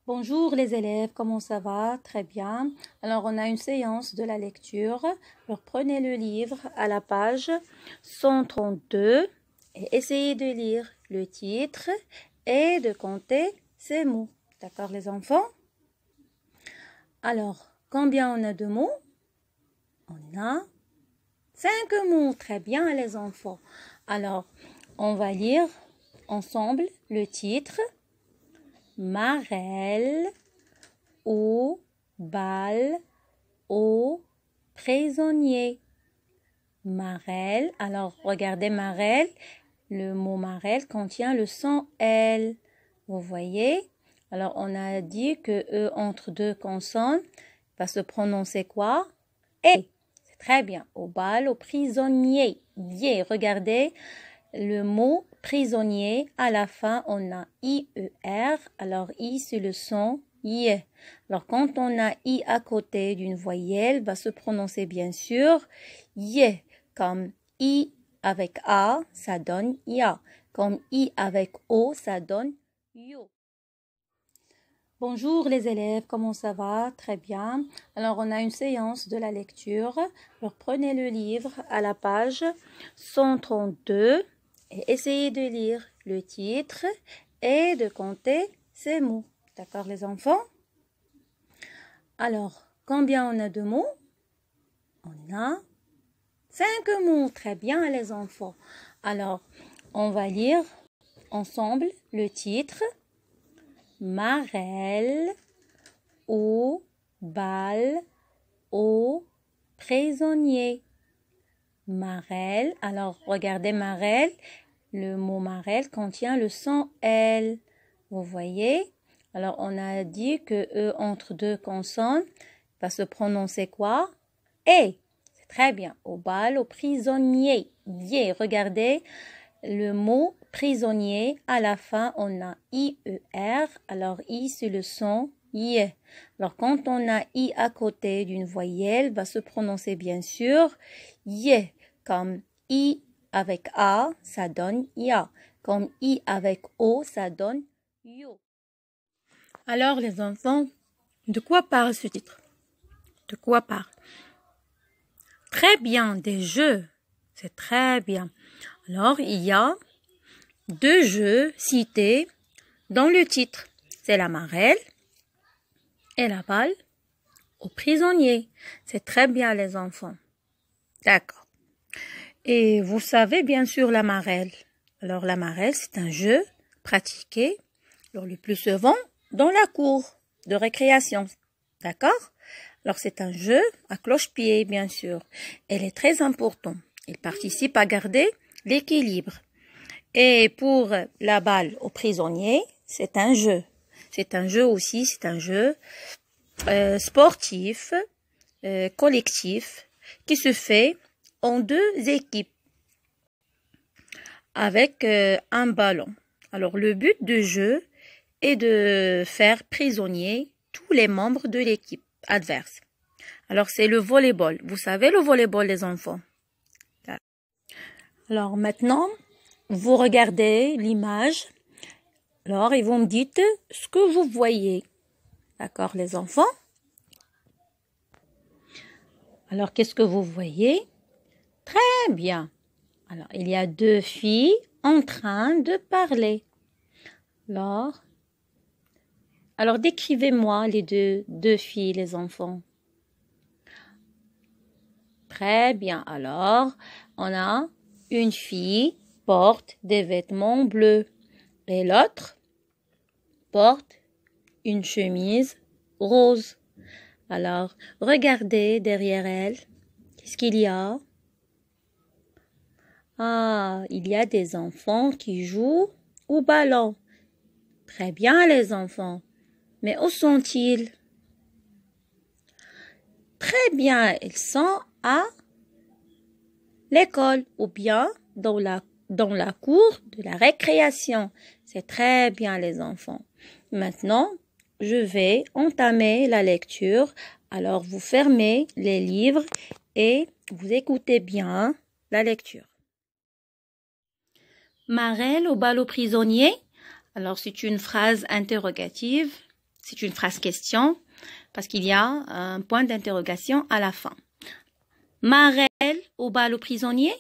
Bonjour les élèves, comment ça va? Très bien. Alors on a une séance de la lecture. Alors prenez le livre à la page 132 et essayez de lire le titre et de compter ces mots. D'accord les enfants? Alors, combien on a de mots? On a 5 mots. Très bien les enfants. Alors, on va lire ensemble le titre. Marelle au bal aux prisonniers. Marelle. Alors, regardez marelle. Le mot marelle contient le son L. Vous voyez? Alors, on a dit que E entre deux consonnes va se prononcer quoi? Et. C'est très bien. Au bal aux prisonniers. Bien, regardez. Le mot prisonnier, à la fin, on a I-E-R. Alors, I, c'est le son I. Alors, quand on a I à côté d'une voyelle, va se prononcer bien sûr I. Comme I avec A, ça donne IA. Comme I avec O, ça donne Yo. Bonjour les élèves, comment ça va? Très bien. Alors, on a une séance de la lecture. Alors, prenez le livre à la page 132 et essayez de lire le titre et de compter ces mots. D'accord les enfants? Alors, combien on a de mots? On a 5 mots. Très bien les enfants. Alors, on va lire ensemble le titre. Marelle au bal aux prisonniers. Marelle. Alors, regardez marelle. Le mot marelle contient le son L. Vous voyez? Alors, on a dit que E entre deux consonnes va se prononcer quoi? Et. C'est très bien. Au bal aux prisonniers. Bien, regardez. Le mot prisonnier, à la fin, on a I-E-R. Alors, I, c'est le son I. Alors, quand on a I à côté d'une voyelle, va se prononcer bien sûr I. Comme I avec A, ça donne IA. Comme I avec O, ça donne Yo. Alors, les enfants, de quoi parle ce titre? De quoi parle? Très bien, des jeux. C'est très bien. Alors, il y a 2 jeux cités dans le titre. C'est la marelle et la balle aux prisonniers. C'est très bien les enfants. D'accord. Et vous savez bien sûr la marelle. Alors la marelle, c'est un jeu pratiqué le plus souvent dans la cour de récréation. D'accord? Alors c'est un jeu à cloche-pied bien sûr. Elle est très importante. Il participe à garder l'équilibre. Et pour la balle aux prisonniers, c'est un jeu. C'est un jeu aussi, c'est un jeu sportif, collectif, qui se fait en 2 équipes avec un ballon. Alors le but du jeu est de faire prisonnier tous les membres de l'équipe adverse. Alors c'est le volleyball. Vous savez le volleyball les enfants? Alors maintenant, vous regardez l'image. Alors, et vous me dites ce que vous voyez. D'accord, les enfants? Alors, qu'est-ce que vous voyez? Très bien. Alors, il y a 2 filles en train de parler. Alors décrivez-moi les deux filles, les enfants. Très bien. Alors, on a une fille porte des vêtements bleus et l'autre porte une chemise rose. Alors, regardez derrière elle. Qu'est-ce qu'il y a? Ah, il y a des enfants qui jouent au ballon. Très bien, les enfants. Mais où sont-ils? Très bien, ils sont à l'école ou bien dans la cour de la récréation. C'est très bien, les enfants. Maintenant, je vais entamer la lecture. Alors, vous fermez les livres et vous écoutez bien la lecture. Marelle au bal aux prisonniers. Alors, c'est une phrase interrogative. c'est une phrase question parce qu'il y a un point d'interrogation à la fin. Marelle au bal aux prisonniers?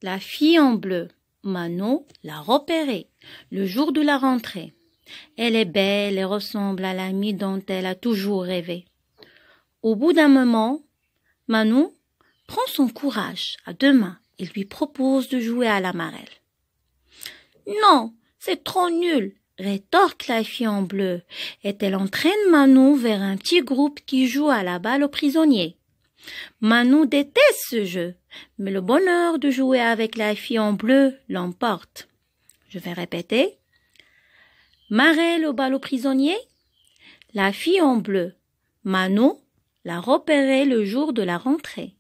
La fille en bleu, Manon, l'a repérée le jour de la rentrée. Elle est belle et ressemble à l'amie dont elle a toujours rêvé. Au bout d'un moment, Manon prend son courage à deux mains et lui propose de jouer à la marelle. « Non, c'est trop nul !» rétorque la fille en bleu, et elle entraîne Manon vers un petit groupe qui joue à la balle aux prisonniers. Manon déteste ce jeu, mais le bonheur de jouer avec la fille en bleu l'emporte. Je vais répéter. Marelle au bal aux prisonniers? La fille en bleu, Manon, l'a repérée le jour de la rentrée.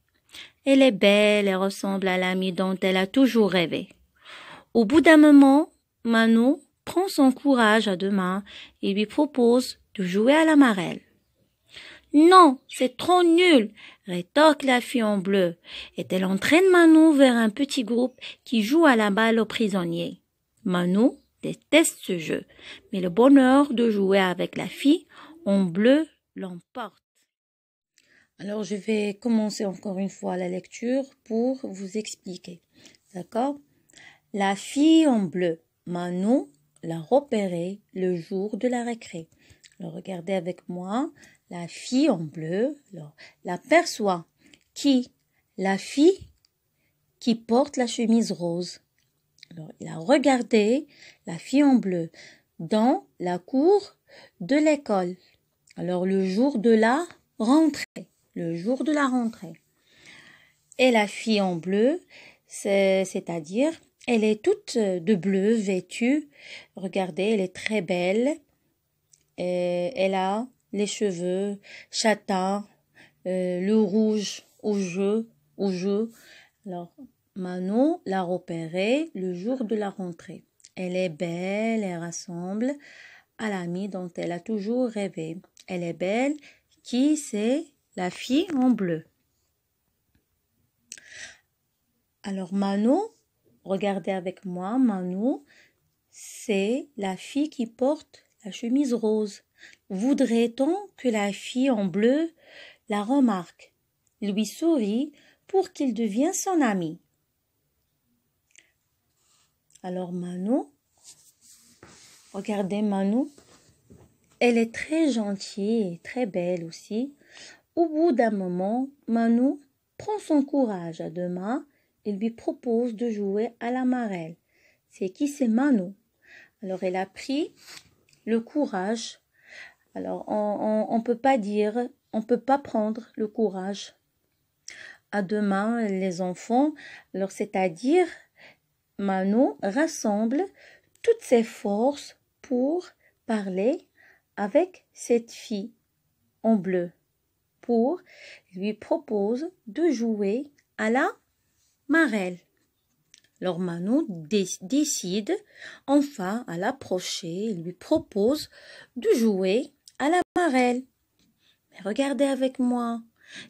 Elle est belle et ressemble à l'amie dont elle a toujours rêvé. Au bout d'un moment, Manon prend son courage à deux mains et lui propose de jouer à la marelle. « Non, c'est trop nul !» rétorque la fille en bleu, et elle entraîne Manon vers un petit groupe qui joue à la balle aux prisonniers. Manon déteste ce jeu, mais le bonheur de jouer avec la fille en bleu l'emporte. Alors, je vais commencer encore une fois la lecture pour vous expliquer. D'accord? La fille en bleu, Manon, l'a repérée le jour de la récré. Alors, regardez avec moi. La fille en bleu, l'aperçoit. Qui? La fille qui porte la chemise rose. Alors, il a regardé la fille en bleu dans la cour de l'école. Alors, le jour de la rentrée. Le jour de la rentrée. Et la fille en bleu, c'est-à-dire, elle est toute de bleu, vêtue. Regardez, elle est très belle. Et elle a les cheveux châtains, le rouge au jeu. Alors, Manon l'a repérée le jour de la rentrée. Elle est belle et ressemble à l'amie dont elle a toujours rêvé. Elle est belle, qui c'est la fille en bleu. Alors, Manon, regardez avec moi, Manon, c'est la fille qui porte la chemise rose. Voudrait-on que la fille en bleu la remarque, lui sourit pour qu'il devienne son ami? Alors Manon, regardez Manon, elle est très gentille et très belle aussi. Au bout d'un moment, Manon prend son courage à deux mains et lui propose de jouer à la marelle. C'est qui? C'est Manon. Alors elle a pris le courage. Alors on peut pas dire, on peut pas prendre le courage à deux mains les enfants. Alors c'est-à-dire Manon rassemble toutes ses forces pour parler avec cette fille en bleu, pour lui propose de jouer à la marelle. Alors Manon décide enfin à l'approcher et lui propose de jouer à la marelle. Mais regardez avec moi,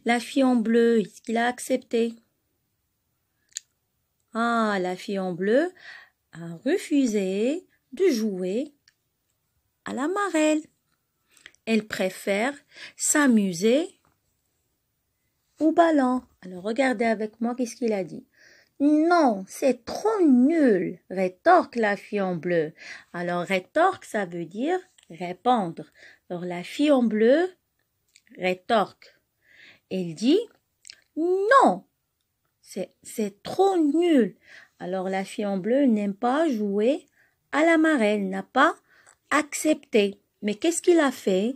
la fille en bleu, est-ce qu'il a accepté? Ah, la fille en bleu a refusé de jouer à la marelle. Elle préfère s'amuser au ballon. Alors regardez avec moi, qu'est-ce qu'il a dit? Non, c'est trop nul, rétorque la fille en bleu. Alors rétorque, ça veut dire répondre. Alors la fille en bleu rétorque. Elle dit non, c'est trop nul. Alors la fille en bleu n'aime pas jouer à la marelle, n'a pas accepté. Mais qu'est-ce qu'il a fait?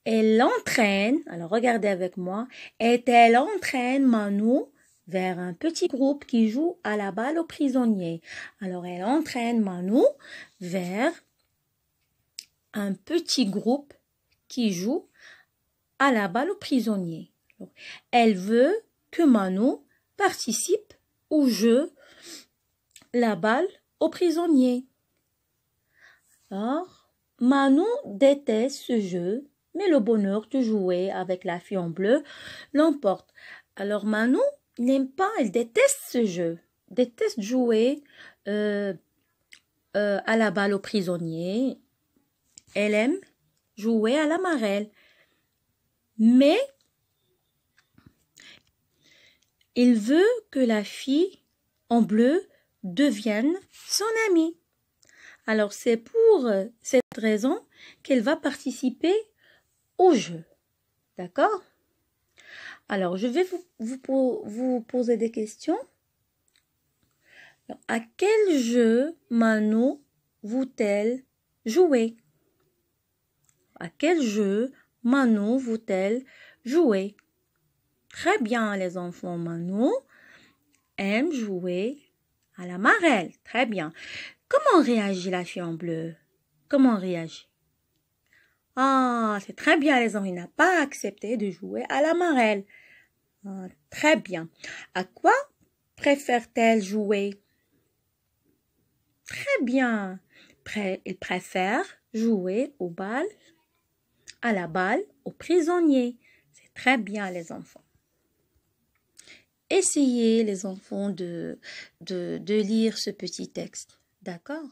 Elle l'entraîne, alors regardez avec moi, et elle entraîne Manon vers un petit groupe qui joue à la balle aux prisonniers. Alors elle entraîne Manon vers un petit groupe qui joue à la balle aux prisonniers. Elle veut que Manon participe au jeu la balle aux prisonniers. Alors, Manon déteste ce jeu, mais le bonheur de jouer avec la fille en bleu l'emporte. Alors Manon n'aime pas, elle déteste ce jeu, déteste jouer à la balle aux prisonniers. Elle aime jouer à la marelle. Mais il veut que la fille en bleu devienne son amie. Alors c'est pour cette raison qu'elle va participer au jeu. D'accord? Alors je vais vous poser des questions. Alors, à quel jeu Manon vous-elle jouer? À quel jeu Manon vous-elle jouer? Très bien les enfants, Manon aime jouer à la marelle. Très bien. Comment réagit la fille en bleu? Comment réagit? Ah, c'est très bien les enfants. Il n'a pas accepté de jouer à la marelle. Ah, très bien. À quoi préfère-t-elle jouer? Très bien. Il préfère jouer au bal, à la balle, au prisonnier. C'est très bien les enfants. Essayez les enfants de lire ce petit texte. D'accord?